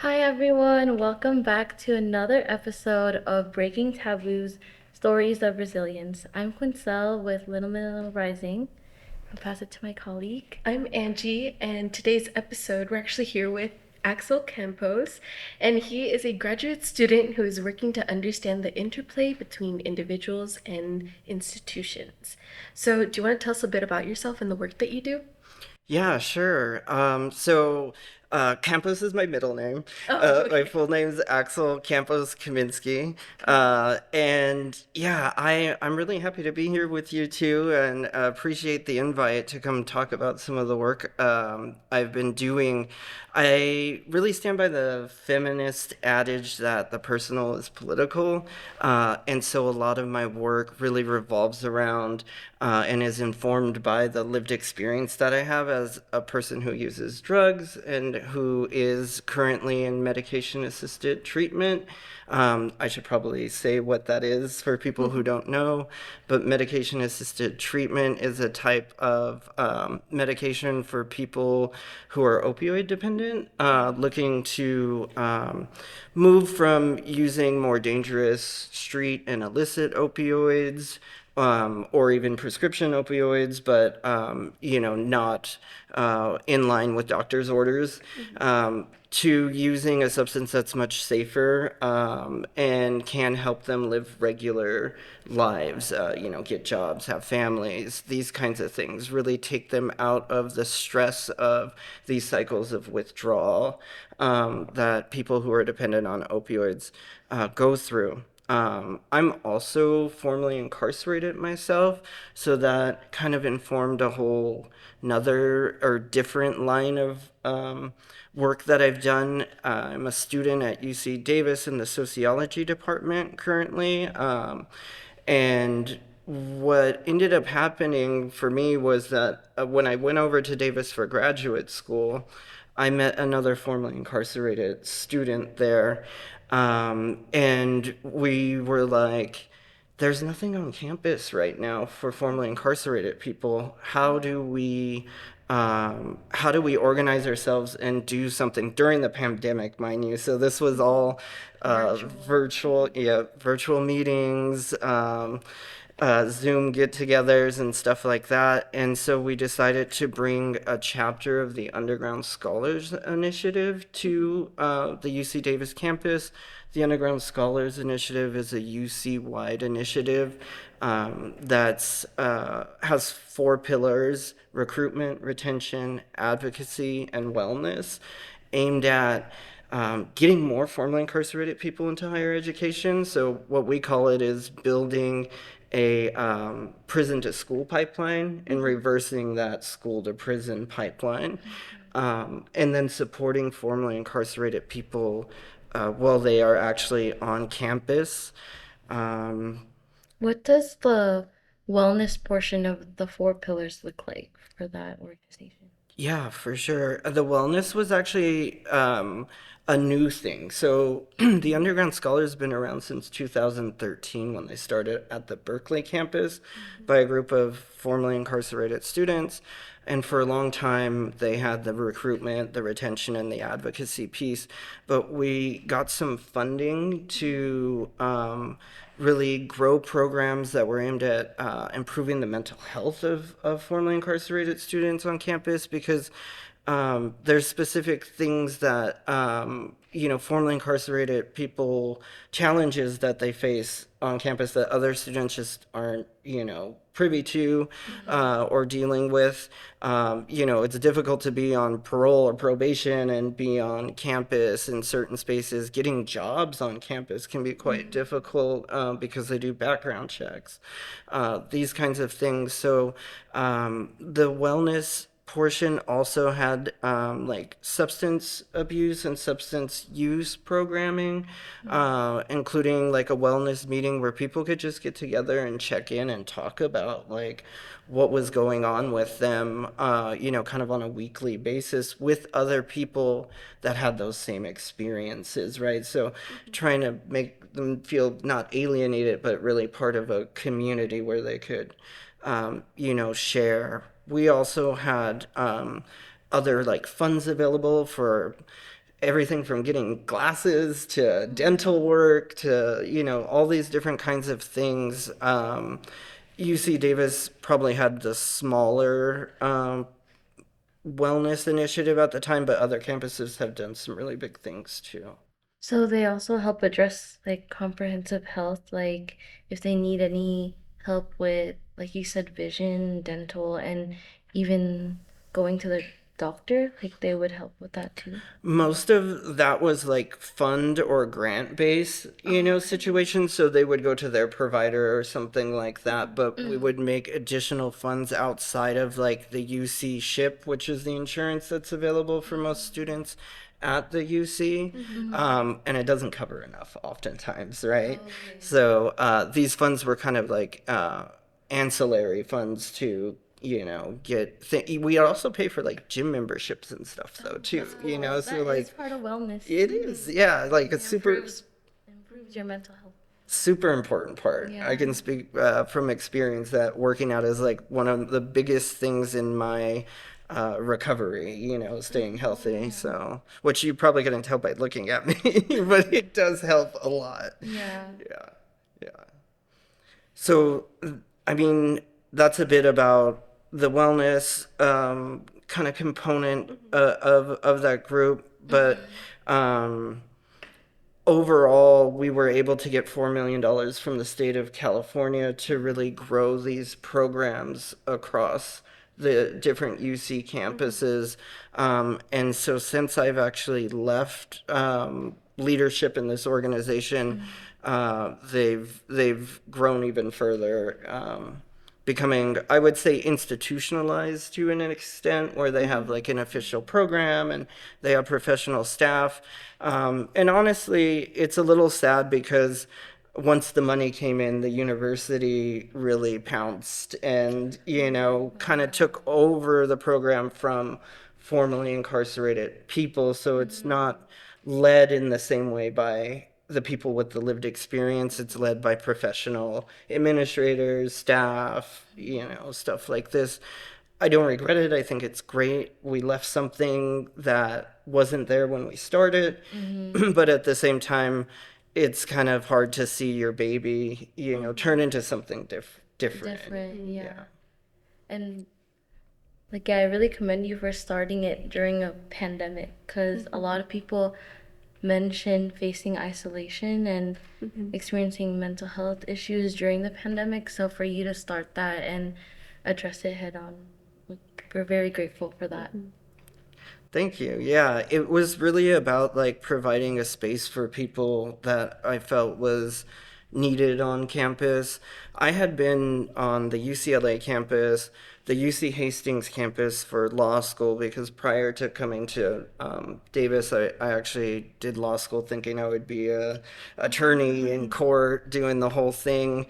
Hi everyone, welcome back to another episode of Breaking Taboos Stories of Resilience. I'm Quincel with Little Middle Rising. I'll pass it to my colleague. I'm Angie, and today's episode we're actually here with Axel Campos, and he is a graduate student who is working to understand the interplay between individuals and institutions. So, do you want to tell us a bit about yourself and the work that you do? Yeah, sure. Campos is my middle name. Oh, My okay. full name is Axel Campos Kaminski. And yeah, I'm really happy to be here with you too, and appreciate the invite to come talk about some of the work I've been doing. I really stand by the feminist adage that the personal is political, and so a lot of my work really revolves around and is informed by the lived experience that I have as a person who uses drugs and who is currently in medication assisted treatment. I should probably say what that is for people who don't know, but medication assisted treatment is a type of medication for people who are opioid dependent, looking to move from using more dangerous street and illicit opioids, or even prescription opioids, but not in line with doctor's orders, to using a substance that's much safer, and can help them live regular lives, get jobs, have families, these kinds of things. Really take them out of the stress of these cycles of withdrawal that people who are dependent on opioids go through. I'm also formerly incarcerated myself, so that kind of informed a whole another or different line of work that I've done. I'm a student at UC Davis in the sociology department currently, and what ended up happening for me was that when I went over to Davis for graduate school, I met another formerly incarcerated student there. And we were like, there's nothing on campus right now for formerly incarcerated people. How do we organize ourselves and do something during the pandemic, mind you? So this was all Virtual. virtual, yeah, virtual meetings, Zoom get-togethers and stuff like that. And so we decided to bring a chapter of the Underground Scholars Initiative to the UC Davis campus. The Underground Scholars Initiative is a UC-wide initiative that has four pillars: recruitment, retention, advocacy, and wellness, aimed at getting more formerly incarcerated people into higher education. So what we call it is building a prison to school pipeline and reversing that school to prison pipeline, and then supporting formerly incarcerated people while they are actually on campus. Um, What does the wellness portion of the four pillars look like for that organization? Yeah, for sure. The wellness was actually a new thing. So the Underground Scholars have been around since 2013 when they started at the Berkeley campus by a group of formerly incarcerated students. And for a long time, they had the recruitment, the retention, and the advocacy piece. But we got some funding to really grow programs that were aimed at improving the mental health of formerly incarcerated students on campus, because there's specific things that formerly incarcerated people, challenges that they face on campus that other students just aren't privy to or dealing with. It's difficult to be on parole or probation and be on campus in certain spaces. Getting jobs on campus can be quite difficult because they do background checks, these kinds of things. So the wellness portion also had like substance abuse and substance use programming, including like a wellness meeting where people could just get together and check in and talk about like what was going on with them, kind of on a weekly basis with other people that had those same experiences, right? So trying to make them feel not alienated, but really part of a community where they could share. We also had other like funds available for everything from getting glasses to dental work to, all these different kinds of things. UC Davis probably had the smaller wellness initiative at the time, but other campuses have done some really big things too. So they also help address like comprehensive health, like if they need any help with, like you said, vision, dental, and even going to the doctor, like they would help with that too. Most of that was like fund or grant based, situations. So they would go to their provider or something like that. But we would make additional funds outside of like the UC SHIP, which is the insurance that's available for most students at the UC. And it doesn't cover enough oftentimes, right? So these funds were kind of like ancillary funds to we also pay for like gym memberships and stuff though too, so That is like part of wellness. it is, yeah, like it's Improves your mental health. super important part. Yeah. I can speak from experience that working out is like one of the biggest things in my recovery, staying healthy. So, which you probably couldn't tell by looking at me, but it does help a lot. Yeah. Yeah, yeah. So, I mean, that's a bit about the wellness kind of component of that group, but um, overall, we were able to get $4 million from the state of California to really grow these programs across the different UC campuses. And so since I've actually left leadership in this organization, they've grown even further. Becoming, I would say, institutionalized to an extent where they have like an official program and they have professional staff. And honestly, it's a little sad because once the money came in, the university really pounced and, kind of took over the program from formerly incarcerated people. So it's not led in the same way by the people with the lived experience. It's led by professional administrators, staff, stuff like this. I don't regret it. I think it's great. We left something that wasn't there when we started, but at the same time, it's kind of hard to see your baby, turn into something different. Different, yeah. And like, yeah, I really commend you for starting it during a pandemic because a lot of people mention facing isolation and experiencing mental health issues during the pandemic. So for you to start that and address it head on, we're very grateful for that. Thank you. Yeah, it was really about like providing a space for people that I felt was needed on campus. I had been on the UCLA campus, the UC Hastings campus for law school because prior to coming to Davis, I actually did law school thinking I would be a attorney in court doing the whole thing.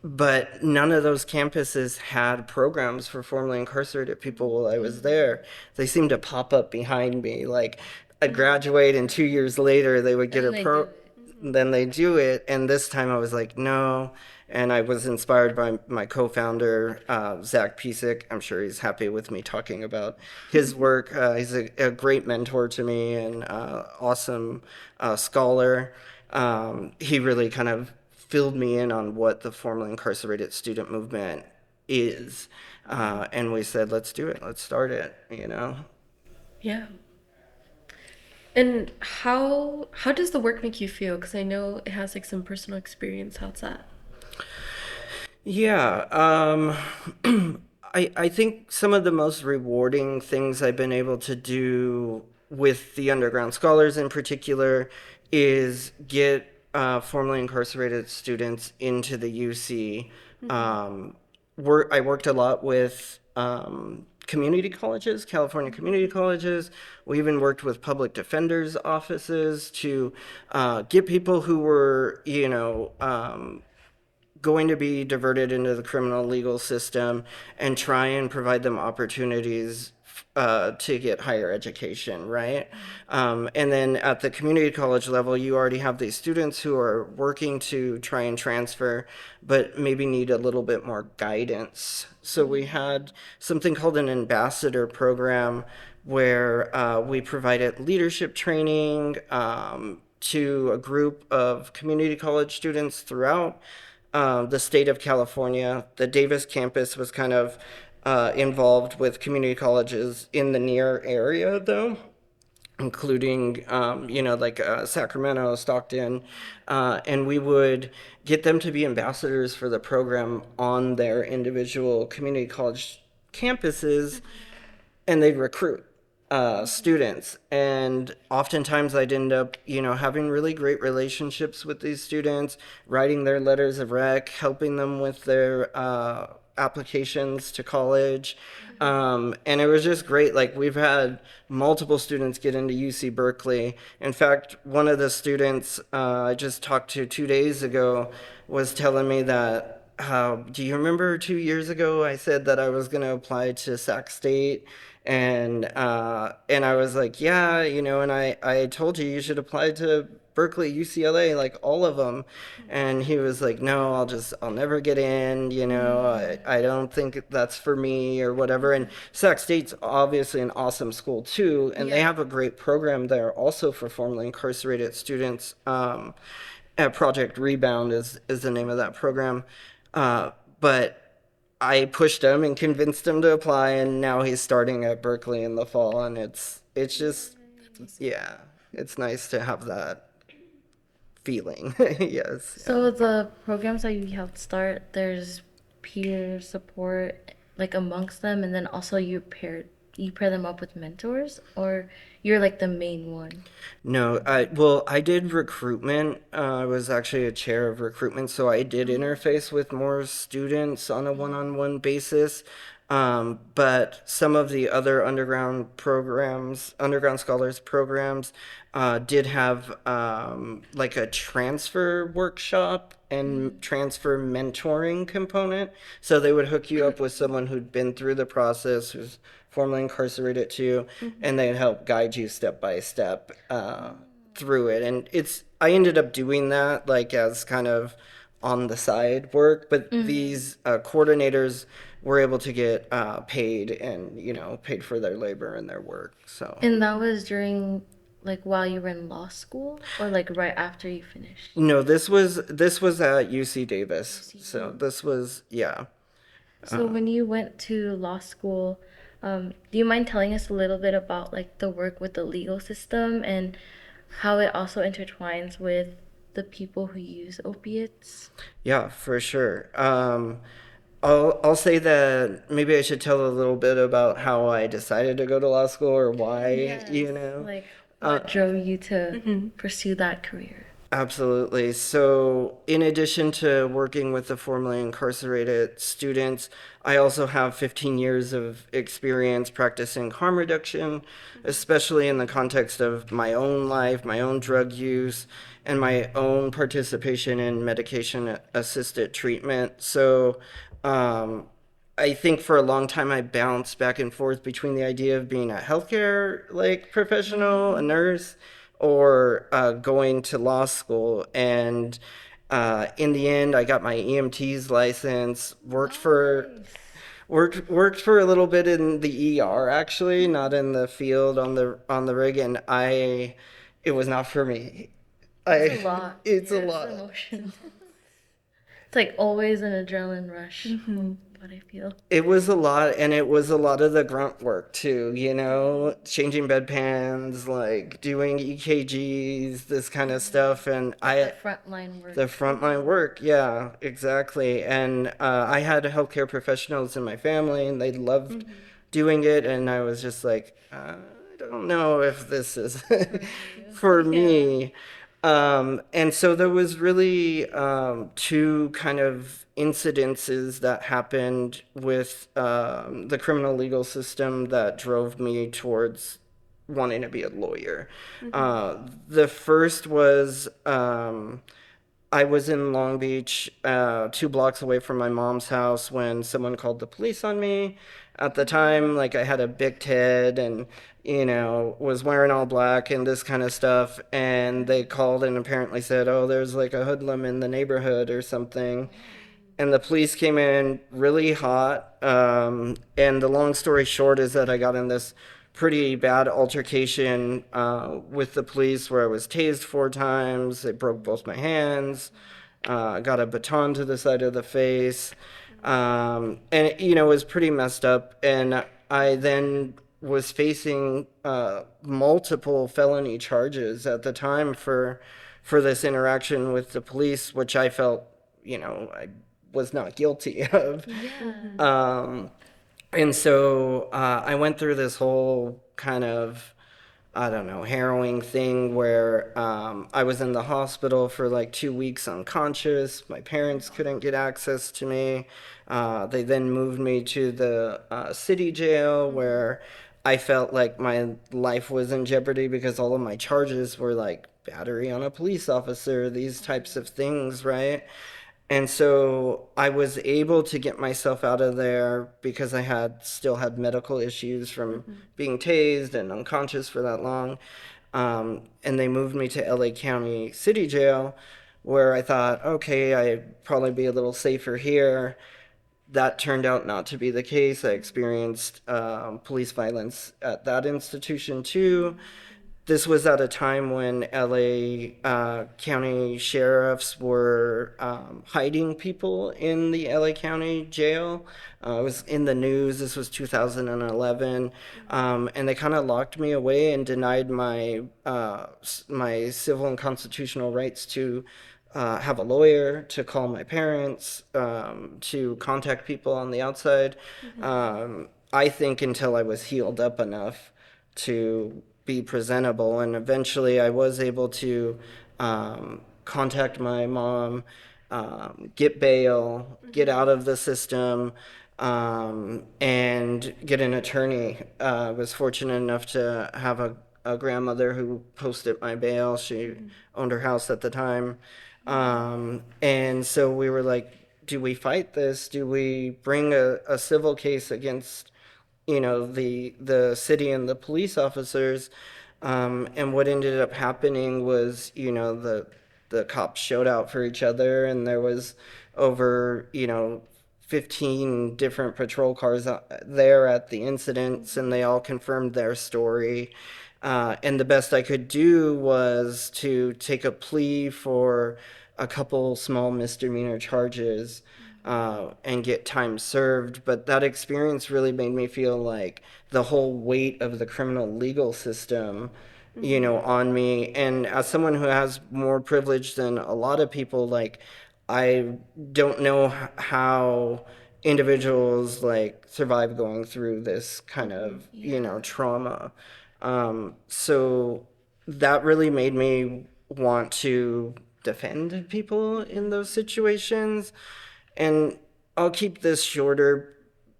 But none of those campuses had programs for formerly incarcerated people while I was there. They seemed to pop up behind me. Like I'd graduate and 2 years later they would get And a they pro. do it. Then they do it. And this time I was like, no. And I was inspired by my co-founder, Zach Pisek. I'm sure he's happy with me talking about his work. He's a great mentor to me and awesome scholar. He really kind of filled me in on what the formerly incarcerated student movement is. And we said, let's do it. Let's start it. Yeah. And how does the work make you feel? Because I know it has like some personal experience. How's that? Yeah. I think some of the most rewarding things I've been able to do with the underground scholars in particular is get formerly incarcerated students into the UC. I worked a lot with community colleges, California community colleges. We even worked with public defenders' offices to get people who were, going to be diverted into the criminal legal system and try and provide them opportunities to get higher education, right? And then at the community college level, you already have these students who are working to try and transfer, but maybe need a little bit more guidance. So we had something called an ambassador program where we provided leadership training to a group of community college students throughout the state of California. The Davis campus was kind of involved with community colleges in the near area, though, including, like Sacramento, Stockton, and we would get them to be ambassadors for the program on their individual community college campuses, and they'd recruit students. And oftentimes I'd end up, having really great relationships with these students, writing their letters of rec, helping them with their applications to college. And it was just great. Like, we've had multiple students get into UC Berkeley. In fact, one of the students I just talked to 2 days ago was telling me that, do you remember 2 years ago I said that I was going to apply to Sac State? And I was like, yeah, and I told you should apply to Berkeley, UCLA, like all of them. And he was like, no, I'll never get in, I don't think that's for me or whatever. And Sac State's obviously an awesome school too. And they have a great program there also for formerly incarcerated students. Project Rebound is the name of that program. But I pushed him and convinced him to apply, and now he's starting at Berkeley in the fall, and it's just, yeah, it's nice to have that feeling. Yes. So the programs that you helped start, there's peer support like amongst them, and then also you pair them up with mentors, or you're like the main one. No, I did recruitment. I was actually a chair of recruitment, so I did interface with more students on a one-on-one basis. But some of the other underground scholars programs, did have like a transfer workshop and transfer mentoring component. So they would hook you up with someone who'd been through the process, who's formerly incarcerated too, and they'd help guide you step by step through it. And I ended up doing that like as kind of on the side work, but these coordinators were able to get paid, and paid for their labor and their work. So. And that was during like while you were in law school, or like right after you finished? No, this was at UC Davis. So this was, yeah. So when you went to law school, do you mind telling us a little bit about like the work with the legal system and how it also intertwines with the people who use opiates? Yeah, for sure. I'll say that maybe I should tell a little bit about how I decided to go to law school, or why, Like what drove you to pursue that career? Absolutely. So, in addition to working with the formerly incarcerated students, I also have 15 years of experience practicing harm reduction, especially in the context of my own life, my own drug use, and my own participation in medication assisted treatment. So, um, I think for a long time I bounced back and forth between the idea of being a healthcare like professional, a nurse, or going to law school. And in the end, I got my EMT's license. Worked for a little bit in the ER, actually, not in the field on the rig, and it was not for me. It's a lot. It's a Yeah, lot. emotions. It's like always an adrenaline rush. What I feel. It was a lot, and it was a lot of the grunt work too, changing bedpans, like doing EKGs, this kind of stuff. And The frontline work. the frontline work, yeah, exactly. And I had healthcare professionals in my family, and they loved doing it. And I was just like, I don't know if this is for me. And so there was really two kind of incidences that happened with the criminal legal system that drove me towards wanting to be a lawyer. The first was I was in Long Beach, 2 blocks away from my mom's house, when someone called the police on me. At the time, like, I had a big Ted and, was wearing all black and this kind of stuff. And they called and apparently said, oh, there's like a hoodlum in the neighborhood or something. And the police came in really hot. And the long story short is that I got in this pretty bad altercation with the police where I was tased 4 times. They broke both my hands. Got a baton to the side of the face. And, it was pretty messed up. And I then was facing multiple felony charges at the time for this interaction with the police, which I felt, I was not guilty of. And so I went through this whole kind of, I don't know, harrowing thing where I was in the hospital for like 2 weeks unconscious. My parents couldn't get access to me. They then moved me to the city jail where I felt like my life was in jeopardy because all of my charges were like battery on a police officer, these types of things, right? And so I was able to get myself out of there because I still had medical issues from being tased and unconscious for that long. And they moved me to LA County City Jail, where I thought, okay, I'd probably be a little safer here. That turned out not to be the case. I experienced police violence at that institution too. This was at a time when LA County sheriffs were hiding people in the LA County jail. It was in the news. This was 2011, and they kind of locked me away and denied my civil and constitutional rights to have a lawyer, to call my parents, to contact people on the outside. I think until I was healed up enough to be presentable. And eventually I was able to contact my mom, get bail, get out of the system, and get an attorney. I was fortunate enough to have a grandmother who posted my bail. She owned her house at the time. And so we were like, do we fight this? Do we bring a civil case against the city and the police officers? And what ended up happening was, the cops showed out for each other, and there was over, 15 different patrol cars there at the incidents, and they all confirmed their story. And the best I could do was to take a plea for a couple small misdemeanor charges and get time served. But that experience really made me feel like the whole weight of the criminal legal system, on me. And as someone who has more privilege than a lot of people, like, I don't know how individuals like survive going through this kind of, trauma. So that really made me want to defend people in those situations. And I'll keep this shorter,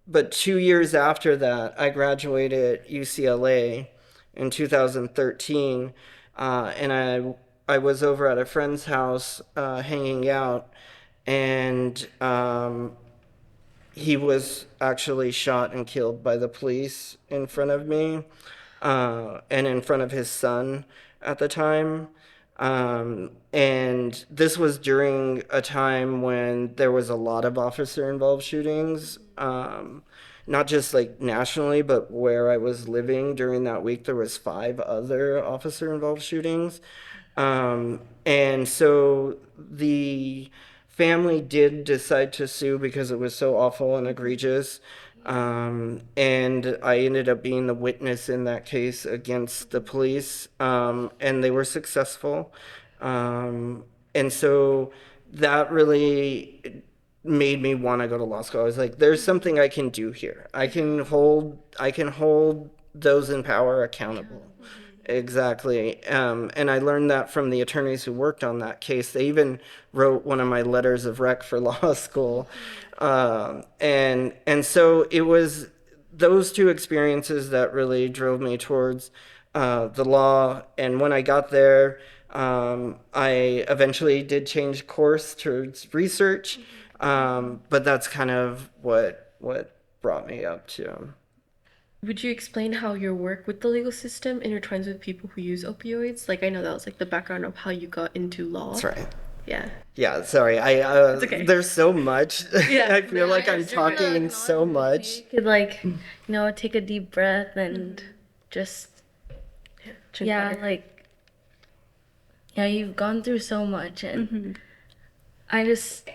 but 2 years after that, I graduated UCLA in 2013, and I was over at a friend's house hanging out, and he was actually shot and killed by the police in front of me, and in front of his son at the time. And this was during a time when there was a lot of officer involved shootings, not just like nationally, but where I was living during that week, there was 5 other officer involved shootings. And so the family did decide to sue because it was so awful and egregious. And I ended up being the witness in that case against the police, and they were successful. And so that really made me want to go to law school. I was like, there's something I can do here. I can hold those in power accountable. Exactly. And I learned that from the attorneys who worked on that case. They even wrote one of my letters of rec for law school. And so it was those 2 experiences that really drove me towards the law. And when I got there, I eventually did change course towards research. But that's kind of what brought me up to. Would you explain how your work with the legal system intertwines with people who use opioids? Like, I know that was like the background of how you got into law. That's right. Yeah. Yeah, sorry. It's okay. There's so much. Yeah. I feel like I'm talking so much. You could take a deep breath and just, Drink yeah, water. like, yeah, you've gone through so much, and I just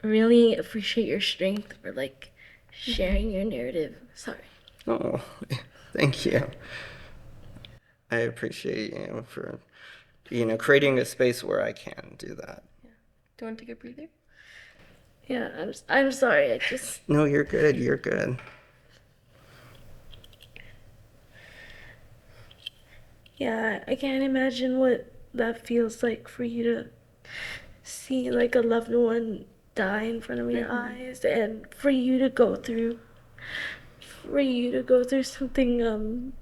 really appreciate your strength for like sharing your narrative. Sorry. Oh, thank you. I appreciate you for, creating a space where I can do that. Do you want to take a breather? Yeah, I'm sorry. I just No, you're good. You're good. yeah, I can't imagine what that feels like for you to see like a loved one die in front of your eyes, and for you to go through something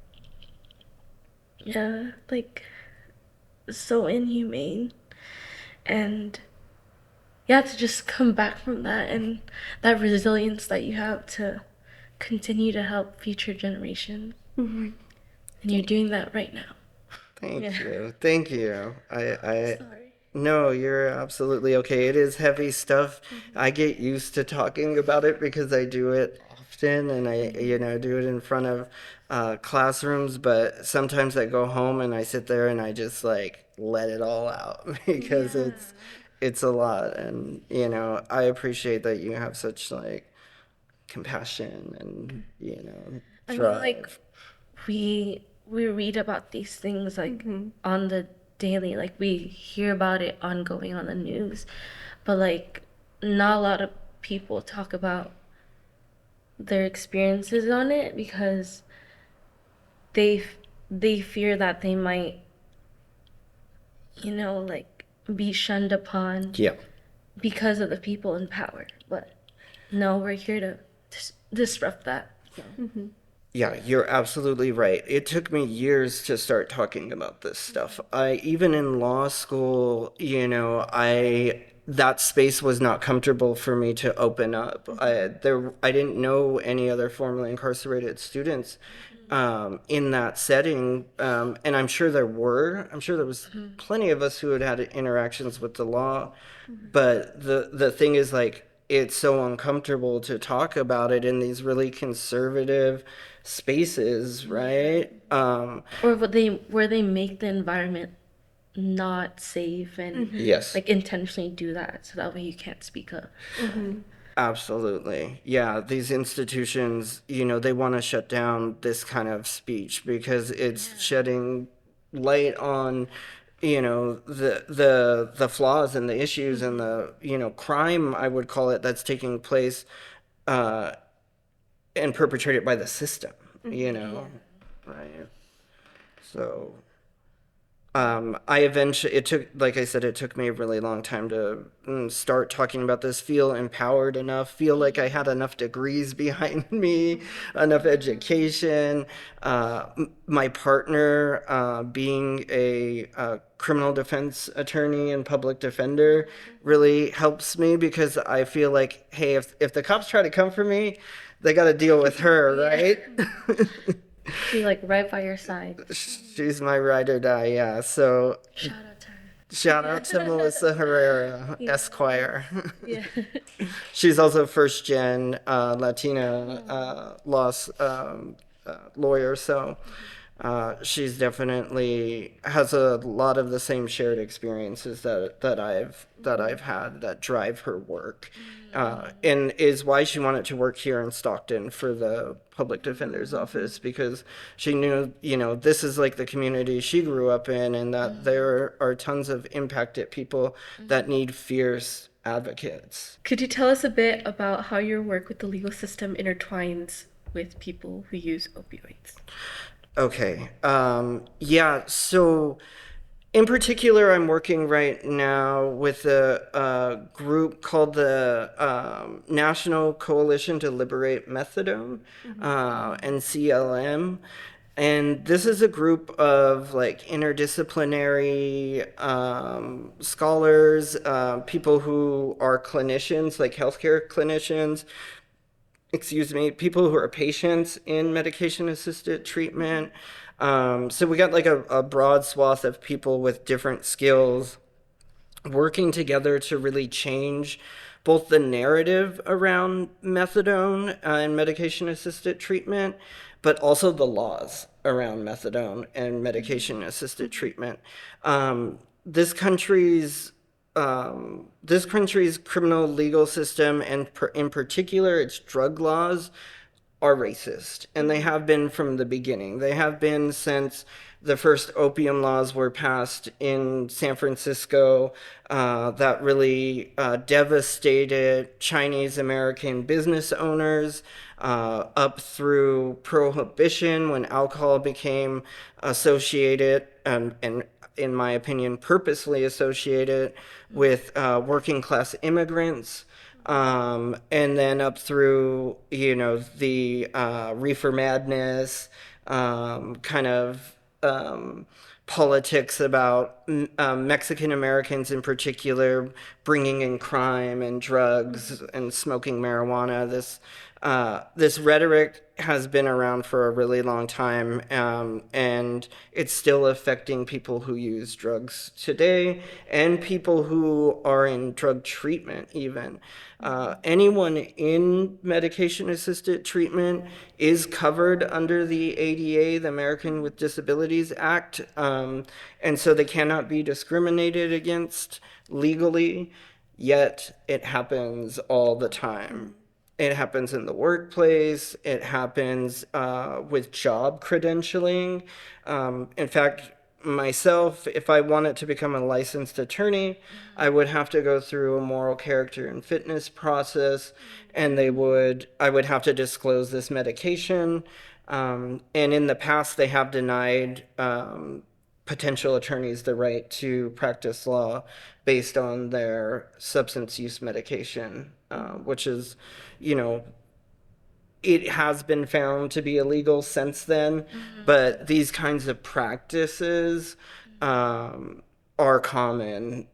yeah, like so inhumane, and yeah, to just come back from that, and that resilience that you have to continue to help future generations. And you're doing that right now. Thank Yeah. you. Thank you. Sorry. No, you're absolutely okay. It is heavy stuff. I get used to talking about it because I do it often and do it in front of classrooms, but sometimes I go home and I sit there and I just like let it all out because it's a lot. And, I appreciate that you have such like compassion and, I mean, like, drive. we read about these things like on the daily, like we hear about it ongoing on the news, but like not a lot of people talk about their experiences on it because they they fear that they might, like be shunned upon Yeah. because of the people in power. But no, we're here to disrupt that. So. Yeah, you're absolutely right. It took me years to start talking about this stuff. I even in law school, I that space was not comfortable for me to open up. I didn't know any other formerly incarcerated students in that setting, and I'm sure there were. I'm sure there was plenty of us who had had interactions with the law, but the thing is like it's so uncomfortable to talk about it in these really conservative spaces, right? Or where they make the environment not safe and Yes, like intentionally do that so that way you can't speak up. absolutely. Yeah, these institutions, they want to shut down this kind of speech because it's shedding light on the flaws and the issues and the crime, I would call it, that's taking place uh and perpetrated by the system, right? So I eventually, it took, like I said, it took me a really long time to start talking about this, feel empowered enough, feel like I had enough degrees behind me, enough education. My partner, being a criminal defense attorney and public defender, really helps me because I feel like, hey, if the cops try to come for me, they got to deal with her, right? She's like right by your side. She's my ride or die, yeah. So Shout out to her. shout out to Melissa Herrera, Esquire. Yeah. She's also first gen Latina lawyer, so she's definitely has a lot of the same shared experiences that I've had that drive her work, and is why she wanted to work here in Stockton for the public defender's office because she knew this is like the community she grew up in, and that there are tons of impacted people that need fierce advocates. Could you tell us a bit about how your work with the legal system intertwines with people who use opioids? Okay. Yeah. So, in particular, I'm working right now with a group called the National Coalition to Liberate Methadone, NCLM. And this is a group of like interdisciplinary scholars, people who are clinicians, like healthcare clinicians, people who are patients in medication assisted treatment. So we got like a broad swath of people with different skills working together to really change both the narrative around methadone and medication assisted treatment, but also the laws around methadone and medication-assisted treatment. This country's this country's criminal legal system, and in particular its drug laws, are racist, and they have been from the beginning. They have been since the first opium laws were passed in San Francisco, that really devastated Chinese American business owners, up through Prohibition when alcohol became associated, and in my opinion, purposely associated with working class immigrants. And then up through, the reefer madness, kind of politics about Mexican Americans in particular bringing in crime and drugs and smoking marijuana. This rhetoric has been around for a really long time, and it's still affecting people who use drugs today and people who are in drug treatment even. Anyone in medication-assisted treatment is covered under the ADA, the American with Disabilities Act, and so they cannot be discriminated against legally, yet it happens all the time. It happens in the workplace. It happens with job credentialing. In fact, myself, if I wanted to become a licensed attorney, I would have to go through a moral character and fitness process, and I would have to disclose this medication. And in the past, they have denied potential attorneys the right to practice law based on their substance use medication, which is, you know, it has been found to be illegal since then, but these kinds of practices are common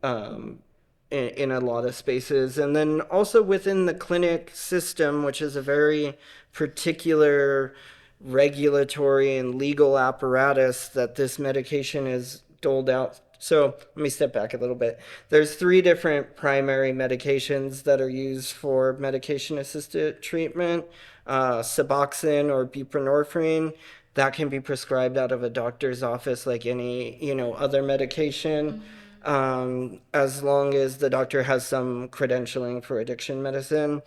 in a lot of spaces. And then also within the clinic system, which is a very particular regulatory and legal apparatus that this medication is doled out. So let me step back a little bit. There's 3 different primary medications that are used for medication-assisted treatment. Suboxone or buprenorphine, that can be prescribed out of a doctor's office like any, other medication, as long as the doctor has some credentialing for addiction medicine.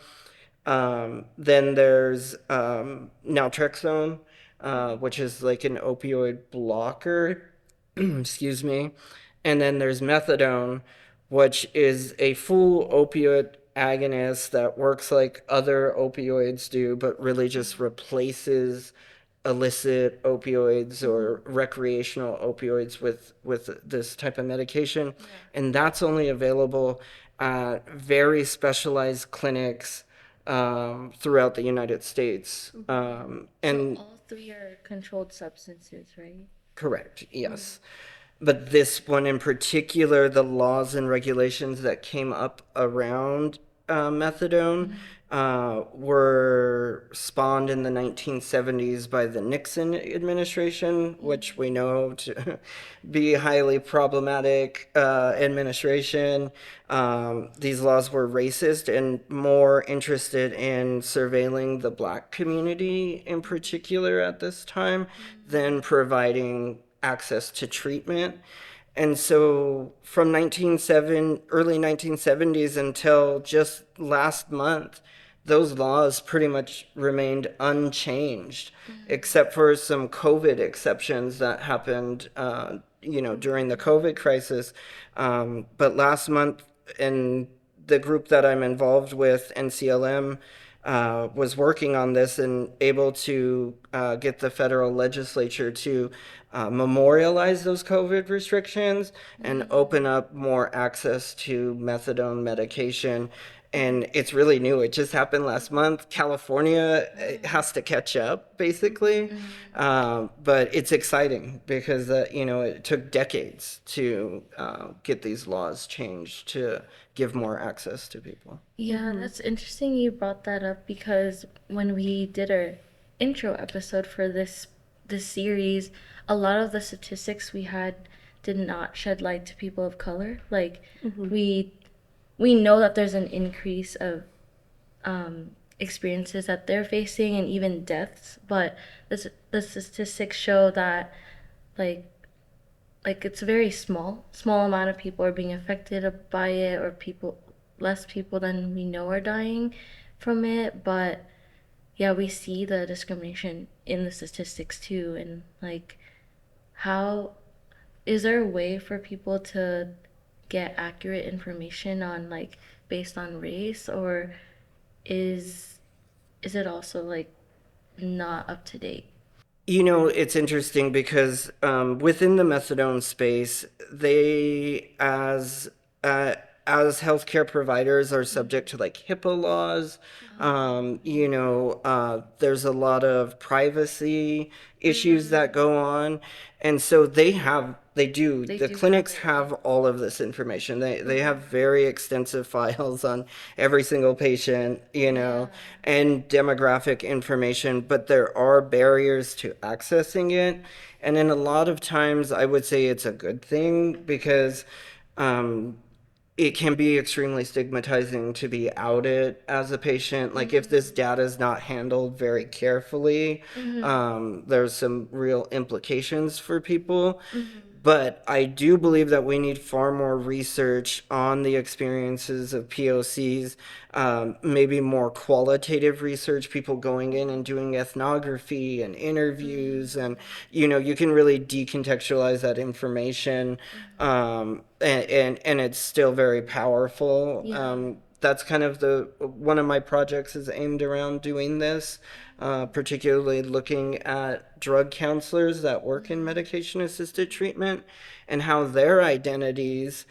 Then there's naltrexone, which is like an opioid blocker. Excuse me. And then there's methadone, which is a full opioid agonist that works like other opioids do, but really just replaces illicit opioids or recreational opioids with this type of medication. And that's only available at very specialized clinics throughout the United States. And So all 3 are controlled substances, right? correct, yes. But this one in particular, the laws and regulations that came up around methadone were spawned in the 1970s by the Nixon administration, which we know to be highly problematic administration. These laws were racist and more interested in surveilling the black community in particular at this time than providing access to treatment. And so from early 1970s until just last month, those laws pretty much remained unchanged, except for some COVID exceptions that happened, during the COVID crisis. But last month, in the group that I'm involved with, NCLM, was working on this and able to get the federal legislature to memorialize those COVID restrictions and open up more access to methadone medication. And it's really new. It just happened last month. California has to catch up, basically. But it's exciting because, it took decades to get these laws changed to give more access to people. Yeah, that's interesting you brought that up because when we did our intro episode for this series, a lot of the statistics we had did not shed light to people of color. Like we know that there's an increase of experiences that they're facing and even deaths. But the statistics show that like it's a very small amount of people are being affected by it, or less people than we know are dying from it. But yeah, we see the discrimination in the statistics too. And like, how is there a way for people to get accurate information on like based on race, or is is it also like not up to date? You know, it's interesting because within the methadone space, they, as healthcare providers, are subject to like HIPAA laws. There's a lot of privacy issues that go on, and so the Do have clinics it, have right? all of this information. They have very extensive files on every single patient, Yeah. and demographic information, but there are barriers to accessing it. And in a lot of times, I would say it's a good thing because um, it can be extremely stigmatizing to be outed as a patient. Like if this data is not handled very carefully, there's some real implications for people. But I do believe that we need far more research on the experiences of POCs, maybe more qualitative research, people going in and doing ethnography and interviews. And, you can really decontextualize that information. And it's still very powerful. Yeah. That's kind of one of my projects is aimed around doing this, particularly looking at drug counselors that work in medication assisted treatment and how their identities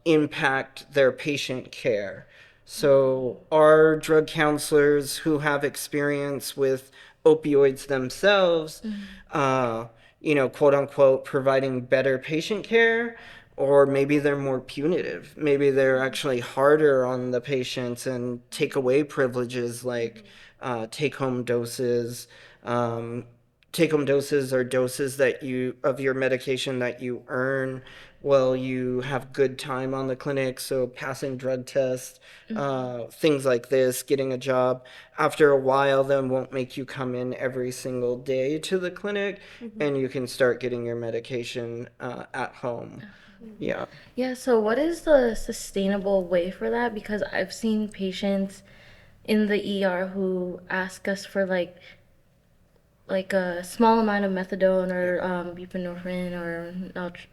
impact their patient care. So, are drug counselors who have experience with opioids themselves, quote unquote, providing better patient care? Or maybe they're more punitive. Maybe they're actually harder on the patients and take away privileges like take home doses. Um, Take home doses are doses that of your medication that you earn while you have good time on the clinic. So passing drug tests, things like this, getting a job. After a while, then won't make you come in every single day to the clinic, and you can start getting your medication at home. Yeah. Yeah, so what is the sustainable way for that? Because I've seen patients in the ER who ask us for like a small amount of methadone or buprenorphine or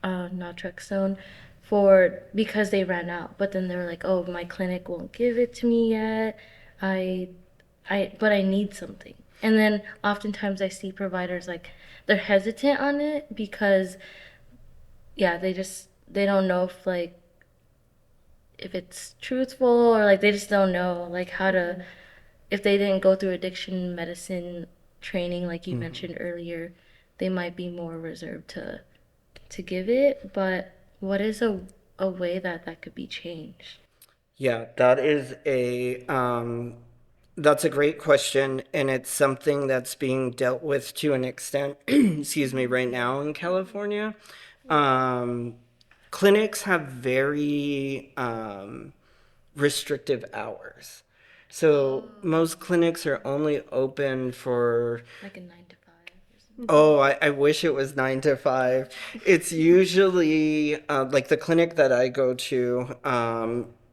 naltrexone for because they ran out. But then they were like, "Oh, my clinic won't give it to me yet. I but I need something." And then oftentimes I see providers like they're hesitant on it because yeah, they don't know if it's truthful, or like they just don't know like how to, if they didn't go through addiction medicine training like you mentioned earlier, they might be more reserved to give it. But what is a way that that could be changed? Yeah, that's a great question, and it's something that's being dealt with to an extent, excuse me, right now in California. Um, Clinics have very restrictive hours. So most clinics are only open for, Like a 9 to 5 or something? oh, I wish it was 9 to 5. It's usually like the clinic that I go to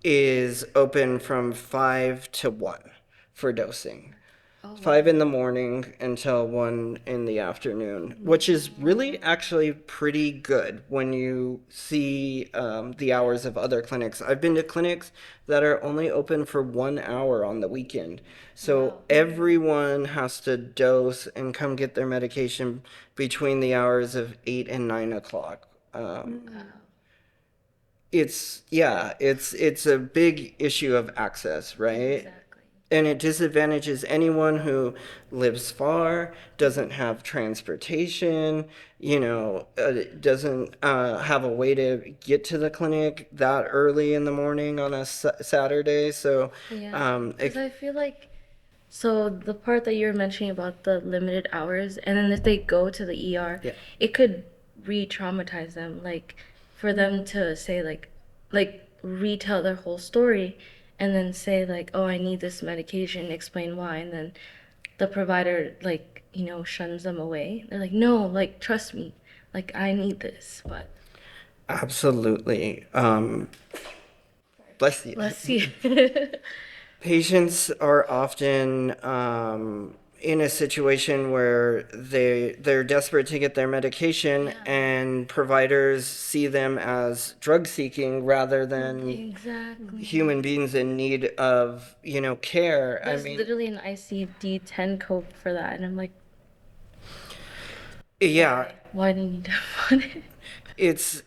is open from 5 to 1 for dosing. Oh, wow. 5 in the morning until 1 in the afternoon, which is really actually pretty good when you see the hours of other clinics. I've been to clinics that are only open for 1 hour on the weekend. So Wow. everyone has to dose and come get their medication between the hours of 8 and 9 o'clock. Wow. It's a big issue of access, right? Exactly. And it disadvantages anyone who lives far, doesn't have transportation, doesn't have a way to get to the clinic that early in the morning on a Saturday. So, Yeah, because it, I feel like, so the part that you were mentioning about the limited hours, and then if they go to the ER, yeah. it could re-traumatize them, like for them to say like retell their whole story, and then say like, "Oh, I need this medication, explain why," and then the provider like, shuns them away. They're like, "No, like trust me. Like I need this." But Absolutely. Bless you. let's see. Patients are often in a situation where they're desperate to get their medication, Yeah. and providers see them as drug seeking rather than Exactly. human beings in need of care. There's literally an ICD-10 code for that, and I'm like, Yeah, why do you need to put it? it's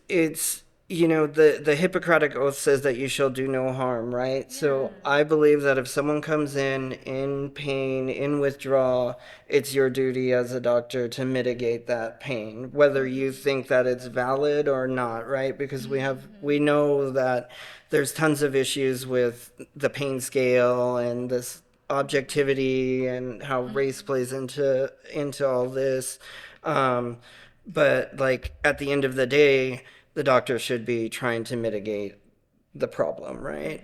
the Hippocratic oath says that you shall do no harm, right? So I believe that if someone comes in pain, in withdrawal, it's your duty as a doctor to mitigate that pain, whether you think that it's valid or not, right? Because we know that there's tons of issues with the pain scale and this objectivity and how race plays into all this. Um, but like at the end of the day, the doctor should be trying to mitigate the problem, right?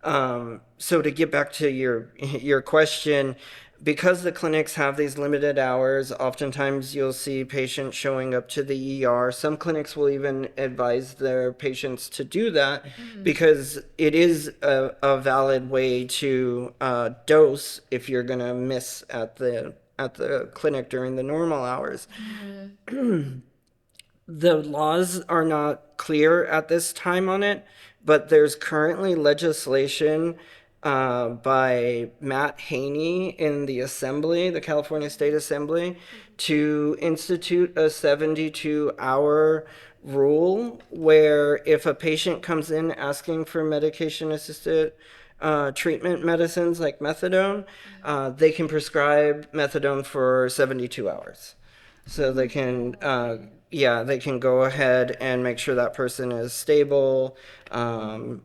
So to get back to your question, because the clinics have these limited hours, oftentimes you'll see patients showing up to the ER. Some clinics will even advise their patients to do that because it is a valid way to dose if you're gonna miss at the clinic during the normal hours. The laws are not clear at this time on it, but there's currently legislation by Matt Haney in the Assembly, the California State Assembly, to institute a 72-hour rule where if a patient comes in asking for medication assisted treatment medicines like methadone, they can prescribe methadone for 72 hours. So they can, yeah, they can go ahead and make sure that person is stable and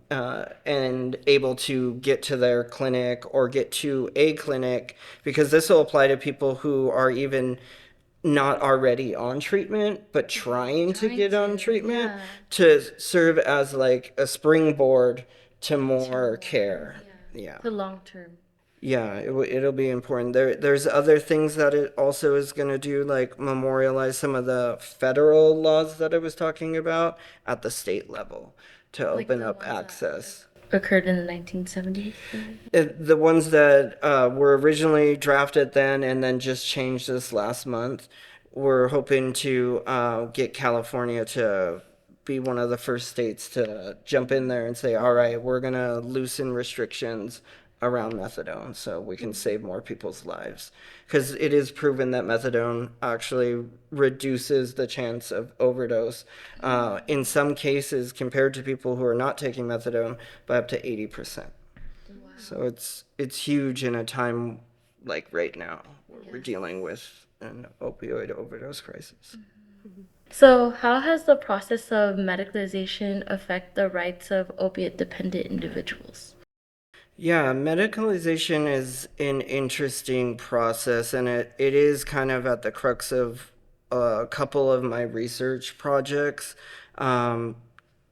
able to get to their clinic or get to a clinic, because this will apply to people who are even not already on treatment but trying to get on treatment, to serve as like a springboard to more care. Yeah. The long term. Yeah, it'll be important. There's other things that it also is going to do, like memorialize some of the federal laws that I was talking about at the state level to open up access. Occurred in the 1970s. The ones that were originally drafted then and then just changed this last month, we're hoping to get California to be one of the first states to jump in there and say, all right, we're going to loosen restrictions around methadone so we can save more people's lives. Because it is proven that methadone actually reduces the chance of overdose in some cases compared to people who are not taking methadone by up to 80%. So it's huge in a time like right now where we're dealing with an opioid overdose crisis. So, how has the process of medicalization affect the rights of opiate-dependent individuals? Yeah, medicalization is an interesting process, and it is kind of at the crux of a couple of my research projects. Um,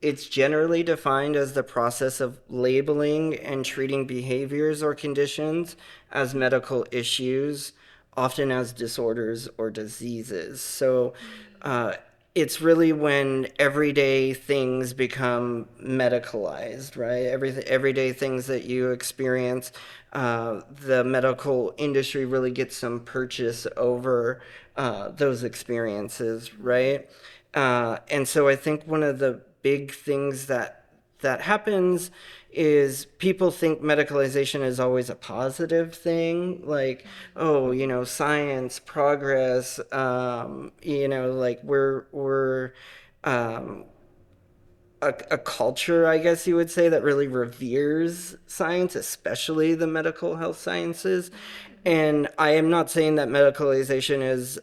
it's generally defined as the process of labeling and treating behaviors or conditions as medical issues, often as disorders or diseases. So, it's really when everyday things become medicalized, right? Everyday things that you experience, the medical industry really gets some purchase over those experiences, right? And so I think one of the big things that happens is people think medicalization is always a positive thing, like, oh, science, progress, like we're um, a culture, I guess you would say, that really reveres science, especially the medical health sciences. And I am not saying that medicalization is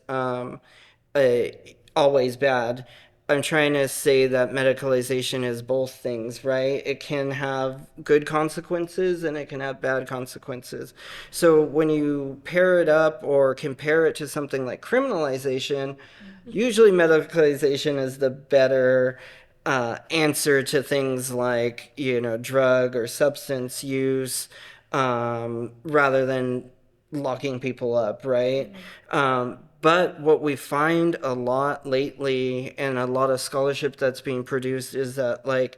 always bad. I'm trying to say that medicalization is both things, right? It can have good consequences and it can have bad consequences. So when you pair it up or compare it to something like criminalization, usually medicalization is the better answer to things like, drug or substance use, rather than locking people up, right? But what we find a lot lately, and a lot of scholarship that's being produced, is that, like,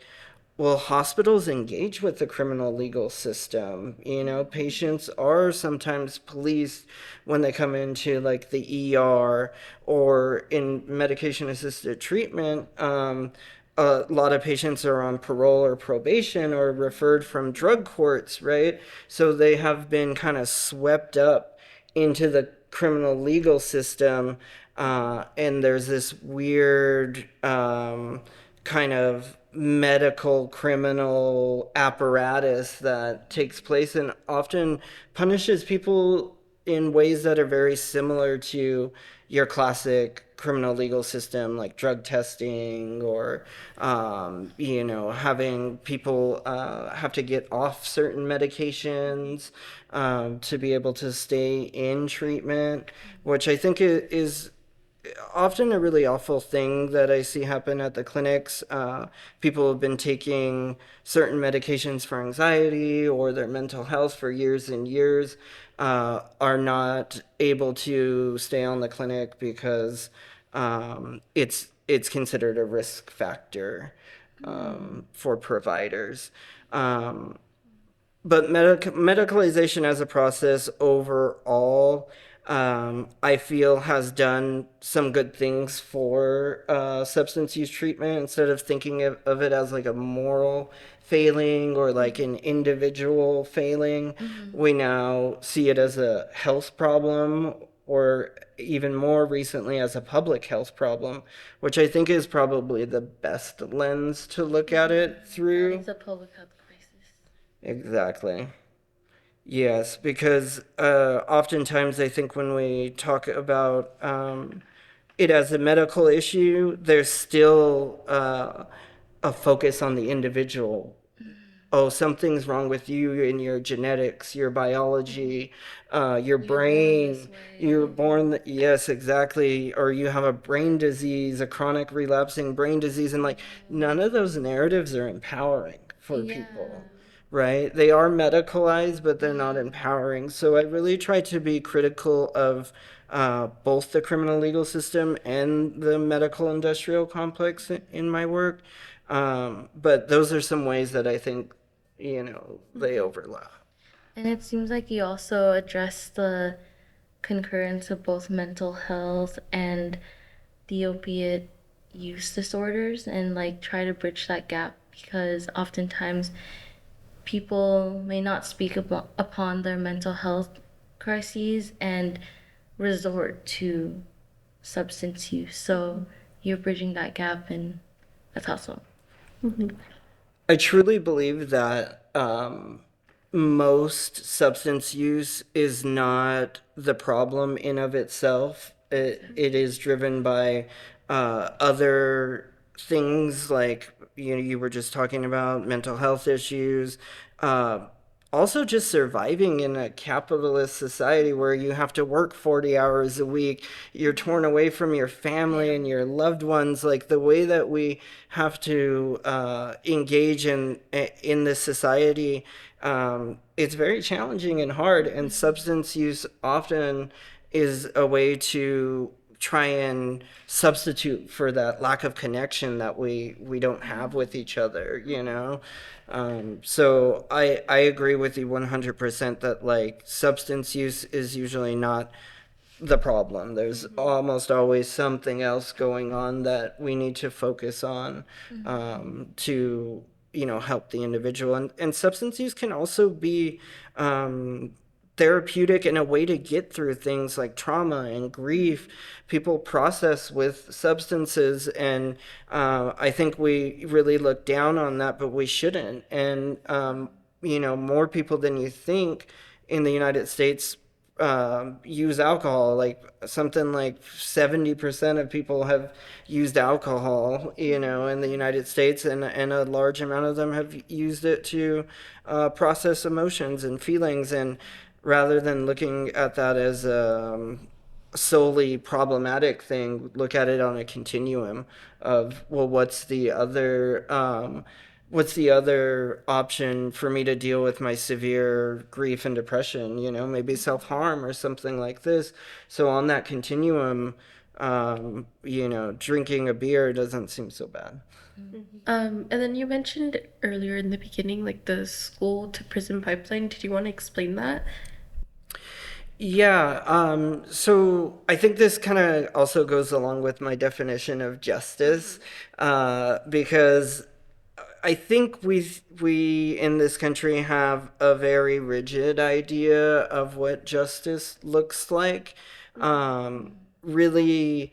well, hospitals engage with the criminal legal system. Patients are sometimes policed when they come into, like, the ER or in medication assisted treatment. A lot of patients are on parole or probation or referred from drug courts, right? So they have been kind of swept up into the criminal legal system. And there's this weird kind of medical criminal apparatus that takes place and often punishes people in ways that are very similar to your classic criminal legal system, like drug testing, or having people have to get off certain medications to be able to stay in treatment, which I think is often a really awful thing that I see happen at the clinics. People have been taking certain medications for anxiety or their mental health for years and years, are not able to stay on the clinic because it's considered a risk factor for providers. Um, but medicalization as a process overall, I feel has done some good things for substance use treatment. Instead of thinking of it as like a moral failing or like an individual failing, we now see it as a health problem, or even more recently as a public health problem, which I think is probably the best lens to look at it through. It's a public health crisis. Exactly. Yes, because oftentimes I think when we talk about it as a medical issue, there's still a focus on the individual. Oh, something's wrong with you in your genetics, your biology, your brain. You're born, yes, exactly. Or you have a brain disease, a chronic relapsing brain disease. And like, none of those narratives are empowering for people, right? They are medicalized, but they're not empowering. So I really try to be critical of both the criminal legal system and the medical industrial complex in my work. But those are some ways that I think, they overlap. And it seems like you also address the concurrence of both mental health and the opiate use disorders and like try to bridge that gap because oftentimes people may not speak upon their mental health crises and resort to substance use. So you're bridging that gap, and that's awesome. I truly believe that most substance use is not the problem in of itself. It is driven by other things, like you were just talking about mental health issues. Also, just surviving in a capitalist society where you have to work 40 hours a week, you're torn away from your family and your loved ones. Like, the way that we have to engage in this society, it's very challenging and hard. And substance use often is a way to try and substitute for that lack of connection that we don't have with each other. So I agree with you 100% that, like, substance use is usually not the problem. There's almost always something else going on that we need to focus on, to help the individual. And substance use can also be therapeutic and a way to get through things like trauma and grief. People process with substances, and I think we really look down on that, but we shouldn't. And more people than you think in the United States use alcohol. Like, something like 70% of people have used alcohol, in the United States, and a large amount of them have used it to process emotions and feelings. And rather than looking at that as solely problematic thing, look at it on a continuum of, well, what's the other option for me to deal with my severe grief and depression, maybe self-harm or something like this. So on that continuum, drinking a beer doesn't seem so bad. And then you mentioned earlier in the beginning, like the school to prison pipeline. Did you want to explain that? Yeah, so I think this kind of also goes along with my definition of justice, because I think we in this country have a very rigid idea of what justice looks like. Really,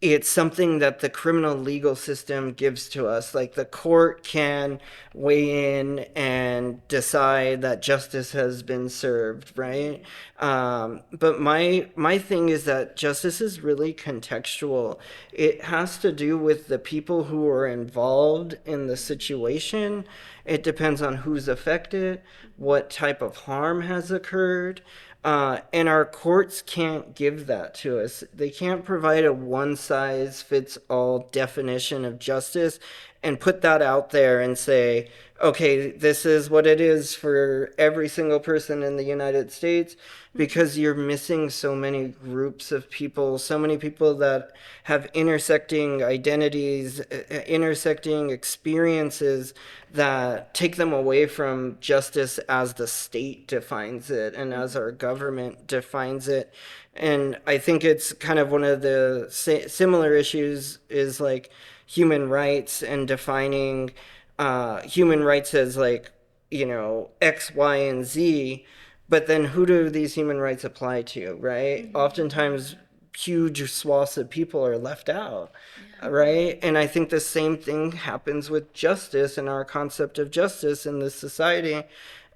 it's something that the criminal legal system gives to us. Like the court can weigh in and decide that justice has been served, right? But my thing is that justice is really contextual. It has to do with the people who are involved in the situation. It depends on who's affected, what type of harm has occurred. And our courts can't give that to us. They can't provide a one size fits all definition of justice and put that out there and say, okay, this is what it is for every single person in the United States, because you're missing so many groups of people, so many people that have intersecting identities, intersecting experiences that take them away from justice as the state defines it and as our government defines it. And I think it's kind of one of the similar issues is like human rights and defining human rights as like, X, Y, and Z. But then who do these human rights apply to, right? Oftentimes, huge swaths of people are left out, right? And I think the same thing happens with justice and our concept of justice in this society.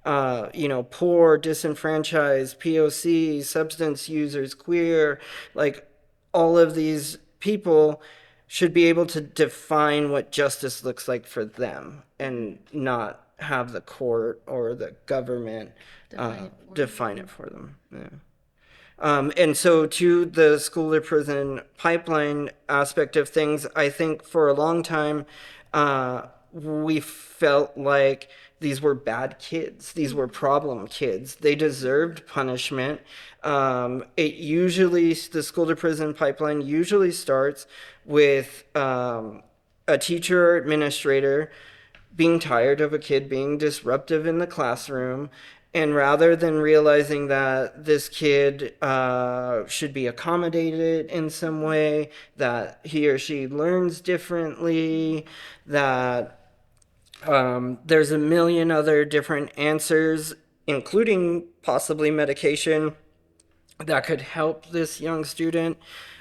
Poor, disenfranchised, POC, substance users, queer, like all of these people should be able to define what justice looks like for them and not have the court or the government define it for them. Yeah. And so, to the school to prison pipeline aspect of things, I think for a long time, we felt like these were bad kids. These were problem kids. They deserved punishment. The school to prison pipeline usually starts with a teacher or administrator being tired of a kid being disruptive in the classroom. And rather than realizing that this kid should be accommodated in some way, that he or she learns differently, that there's a million other different answers, including possibly medication, that could help this young student.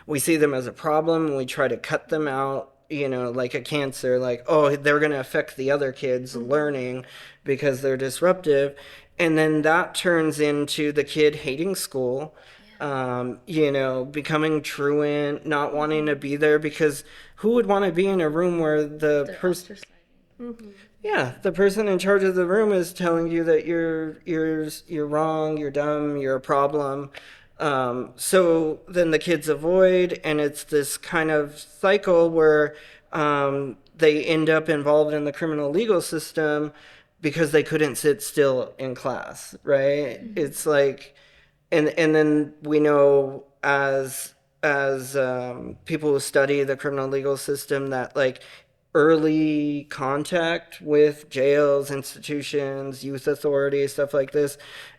We see them as a problem and we try to cut them out, like a cancer, like, oh, they're going to affect the other kids' learning because they're disruptive. And then that turns into the kid hating school, becoming truant, not wanting to be there, because who would want to be in a room where the person, yeah, the person in charge of the room is telling you that you're wrong, you're dumb, you're a problem. So then the kids avoid, and it's this kind of cycle where they end up involved in the criminal legal system because they couldn't sit still in class, right? It's like, and then we know as people who study the criminal legal system that like early contact with jails, institutions, youth authorities, stuff like this,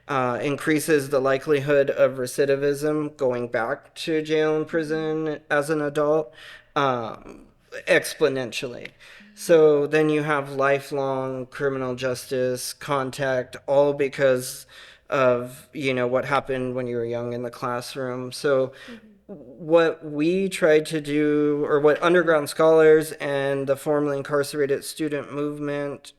increases the likelihood of recidivism, going back to jail and prison as an adult, exponentially. So then you have lifelong criminal justice contact, all because of what happened when you were young in the classroom. So what we tried to do, or what underground scholars and the formerly incarcerated student movement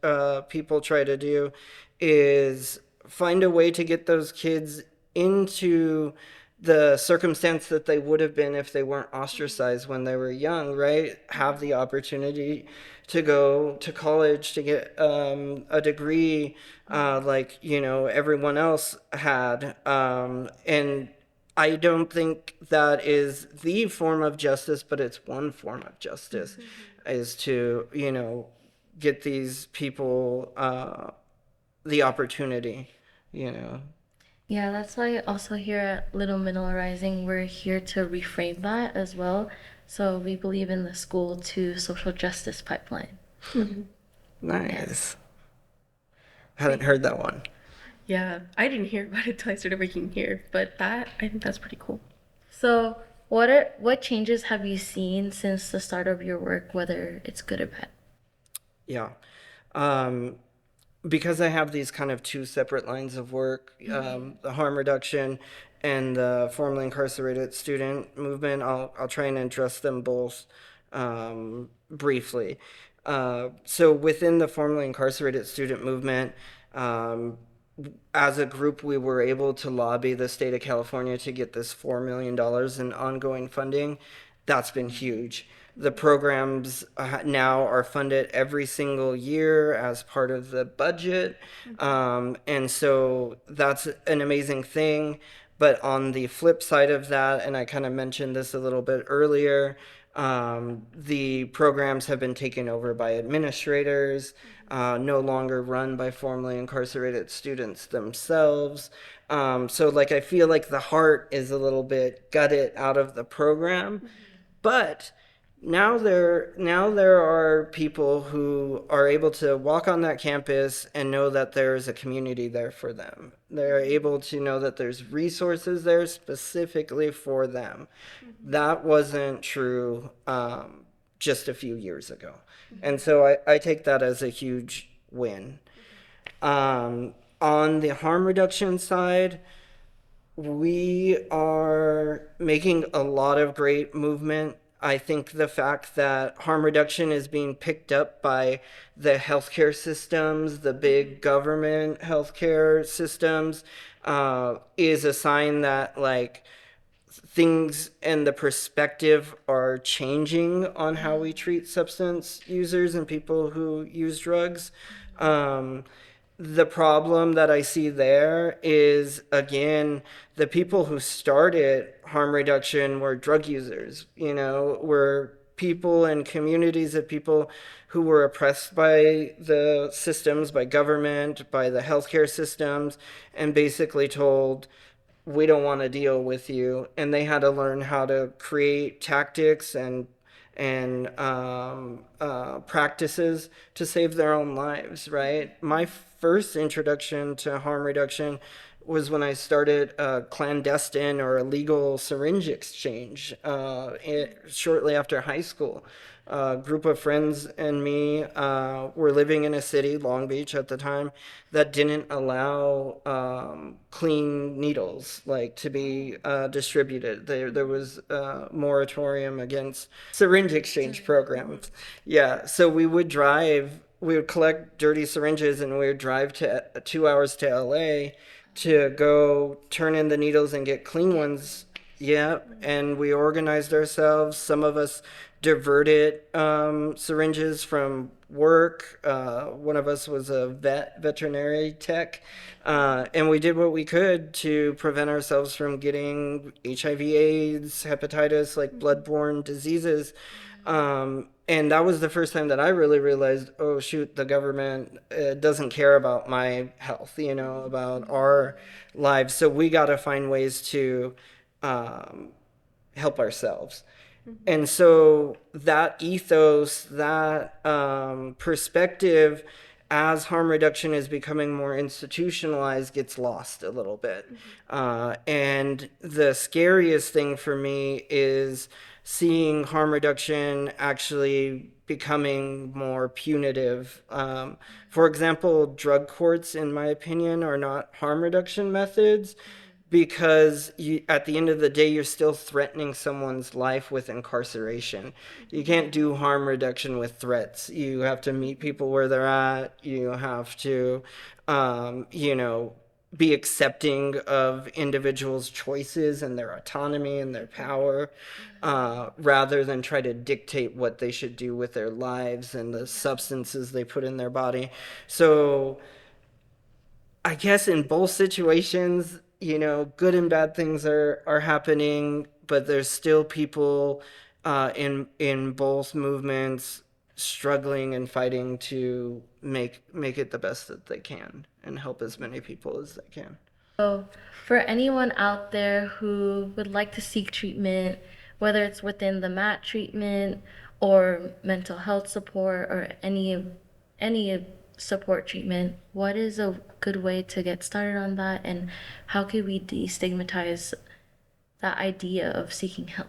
people try to do, is find a way to get those kids into the circumstance that they would have been if they weren't ostracized when they were young, right? Have the opportunity to go to college, to get a degree like everyone else had. And I don't think that is the form of justice, but it's one form of justice, is to, get these people the opportunity, you know. Yeah, that's why also here at Little Middle Rising, we're here to reframe that as well. So we believe in the school to social justice pipeline. Yeah. Nice. Hadn't heard that one. Yeah, I didn't hear about it till I started working here, but I think that's pretty cool. So what changes have you seen since the start of your work, whether it's good or bad? Yeah. Um, because I have these kind of two separate lines of work, the harm reduction and the formerly incarcerated student movement, I'll try and address them both briefly. So within the formerly incarcerated student movement, um, as a group, we were able to lobby the state of California to get this $4 million in ongoing funding. That's been huge. The programs now are funded every single year as part of the budget. And so that's an amazing thing. But on the flip side of that, and I kind of mentioned this a little bit earlier, the programs have been taken over by administrators, no longer run by formerly incarcerated students themselves. So, like, I feel like the heart is a little bit gutted out of the program, but now there are people who are able to walk on that campus and know that there's a community there for them. They're able to know that there's resources there specifically for them. That wasn't true just a few years ago. And so I take that as a huge win. On the harm reduction side, we are making a lot of great movement. I think the fact that harm reduction is being picked up by the healthcare systems, the big government healthcare systems, is a sign that, like, things and the perspective are changing on how we treat substance users and people who use drugs. Um, the problem that I see there is, again, the people who started harm reduction were drug users, were people and communities of people who were oppressed by the systems, by government, by the healthcare systems, and basically told, we don't want to deal with you, and they had to learn how to create tactics and practices to save their own lives. Right. My first introduction to harm reduction was when I started a clandestine or illegal syringe exchange shortly after high school. A group of friends and me were living in a city, Long Beach at the time, that didn't allow clean needles like to be distributed. There was a moratorium against syringe exchange programs. Yeah, so we would collect dirty syringes and we would drive to 2 hours to LA to go turn in the needles and get clean ones. Yeah, and we organized ourselves. Some of us diverted syringes from work. One of us was a veterinary tech, and we did what we could to prevent ourselves from getting HIV/AIDS, hepatitis, like bloodborne diseases. And that was the first time that I really realized, oh shoot, the government doesn't care about my health, about our lives. So we got to find ways to help ourselves. And so that ethos, that perspective, as harm reduction is becoming more institutionalized, gets lost a little bit. And the scariest thing for me is seeing harm reduction actually becoming more punitive. For example, drug courts, in my opinion, are not harm reduction methods because at the end of the day, you're still threatening someone's life with incarceration. You can't do harm reduction with threats. You have to meet people where they're at. You have to, be accepting of individuals' choices and their autonomy and their power, rather than try to dictate what they should do with their lives and the substances they put in their body. So I guess in both situations, good and bad things are happening, but there's still people in both movements struggling and fighting to make it the best that they can and help as many people as they can. So, for anyone out there who would like to seek treatment, whether it's within the MAT treatment or mental health support or any support treatment, what is a good way to get started on that, and how can we destigmatize that idea of seeking help?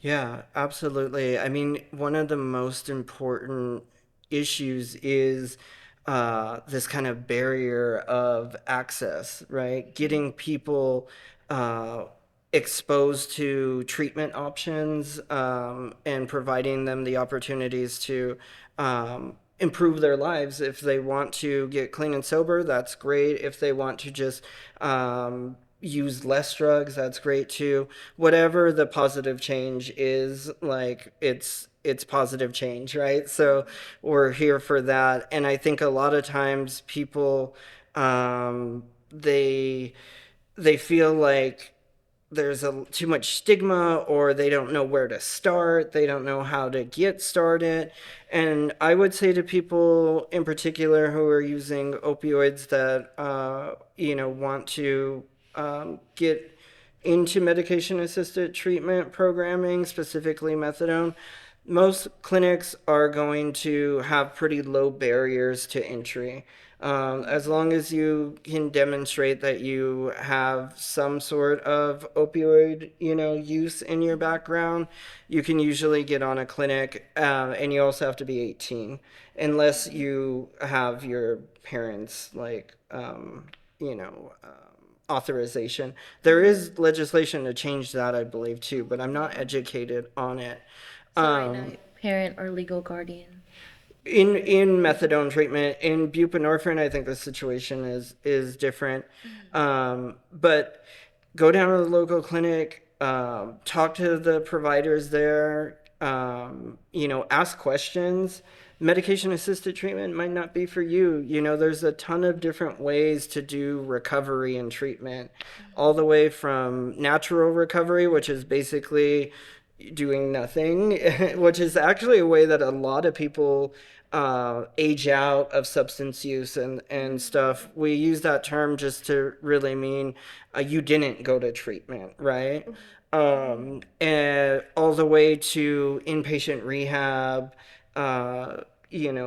Yeah, absolutely. I mean, one of the most important issues is this kind of barrier of access, right? Getting people uh, exposed to treatment options and providing them the opportunities to improve their lives. If they want to get clean and sober, that's great. If they want to just use less drugs, that's great too. Whatever the positive change is, like it's positive change, right? So we're here for that. And I think a lot of times people they feel like there's too much stigma, or they don't know where to start, they don't know how to get started. And I would say to people in particular who are using opioids that want to get into medication assisted treatment programming, specifically methadone, most clinics are going to have pretty low barriers to entry. As long as you can demonstrate that you have some sort of opioid, use in your background, you can usually get on a clinic, and you also have to be 18, unless you have your parents, like, you know, um, authorization. There is legislation to change that, I believe, too, but I'm not educated on it. So right now, parent or legal guardian. In methadone treatment, in buprenorphine, I think the situation is different. But go down to the local clinic, talk to the providers there, ask questions. Medication assisted treatment might not be for you. There's a ton of different ways to do recovery and treatment, all the way from natural recovery, which is basically doing nothing, which is actually a way that a lot of people age out of substance use and stuff. We use that term just to really mean you didn't go to treatment, right? And all the way to inpatient rehab,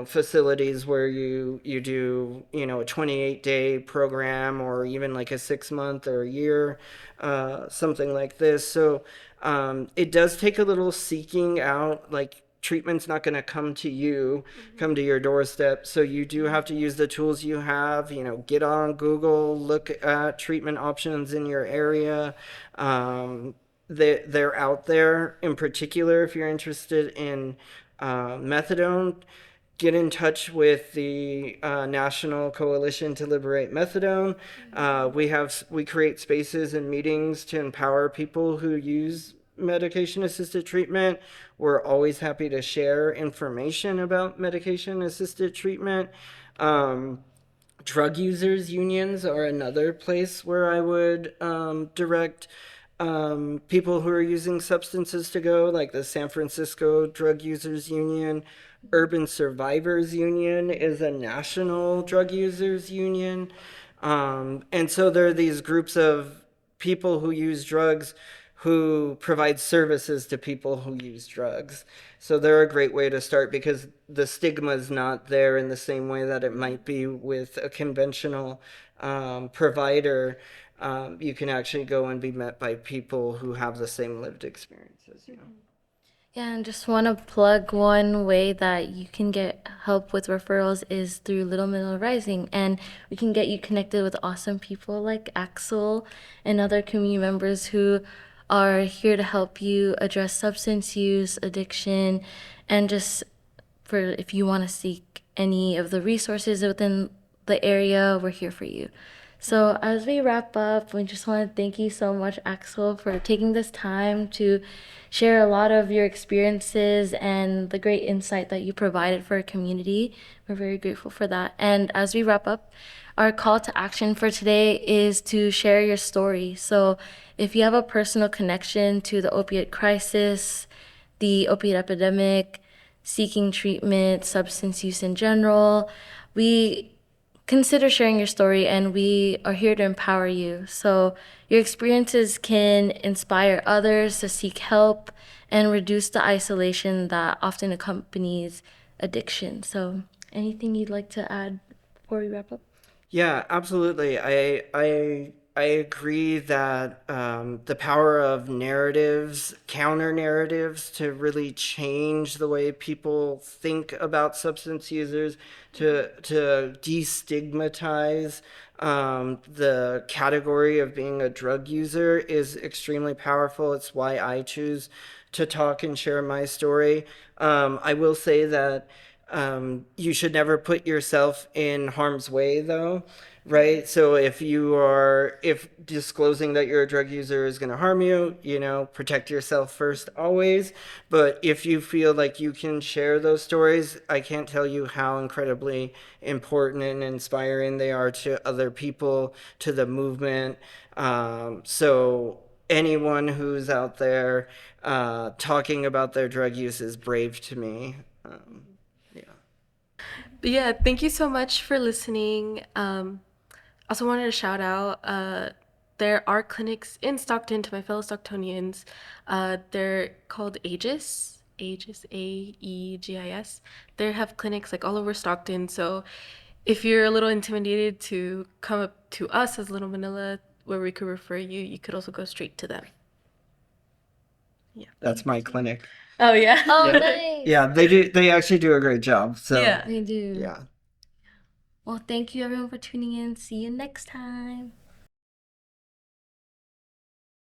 facilities where you do, a 28-day program, or even like a 6 month or a year, something like this. So it does take a little seeking out. Like, treatment's not going to come to your doorstep. So you do have to use the tools you have, get on Google, look at treatment options in your area. They're out there. In particular, if you're interested in methadone, get in touch with the National Coalition to Liberate Methadone. We create spaces and meetings to empower people who use medication assisted treatment. We're always happy to share information about medication assisted treatment. Drug users unions are another place where I would direct people who are using substances to go, like the San Francisco Drug Users Union. Urban Survivors Union is a national drug users union. And so there are these groups of people who use drugs who provide services to people who use drugs. So they're a great way to start, because the stigma is not there in the same way that it might be with a conventional provider. You can actually go and be met by people who have the same lived experiences. Yeah, and just want to plug one way that you can get help with referrals is through Little Middle Rising. And we can get you connected with awesome people like Axel and other community members who are here to help you address substance use, addiction, and just for if you want to seek any of the resources within the area, we're here for you. So, as we wrap up, we just want to thank you so much, Axel, for taking this time to share a lot of your experiences and the great insight that you provided for our community. We're very grateful for that. And as we wrap up, our call to action for today is to share your story. So, if you have a personal connection to the opioid crisis, the opioid epidemic, seeking treatment, substance use in general, we consider sharing your story and we are here to empower you. So, your experiences can inspire others to seek help and reduce the isolation that often accompanies addiction. So, anything you'd like to add before we wrap up? Yeah, absolutely. I agree that the power of narratives, counter narratives, to really change the way people think about substance users, to destigmatize the category of being a drug user is extremely powerful. It's why I choose to talk and share my story. I will say that you should never put yourself in harm's way, though, right? So if disclosing that you're a drug user is going to harm you, protect yourself first always. But if you feel like you can share those stories, I can't tell you how incredibly important and inspiring they are to other people, to the movement. So anyone who's out there talking about their drug use is brave to me. Yeah. But yeah, thank you so much for listening. Also wanted to shout out, there are clinics in Stockton to my fellow Stocktonians. They're called Aegis, Aegis. They have clinics like all over Stockton. So if you're a little intimidated to come up to us as Little Manila, where we could refer you, you could also go straight to them. Yeah. That's my clinic. Oh yeah. Oh, Yeah. nice. Yeah, they actually do a great job. So Yeah. They do. yeah. Well, thank you everyone for tuning in. See you next time.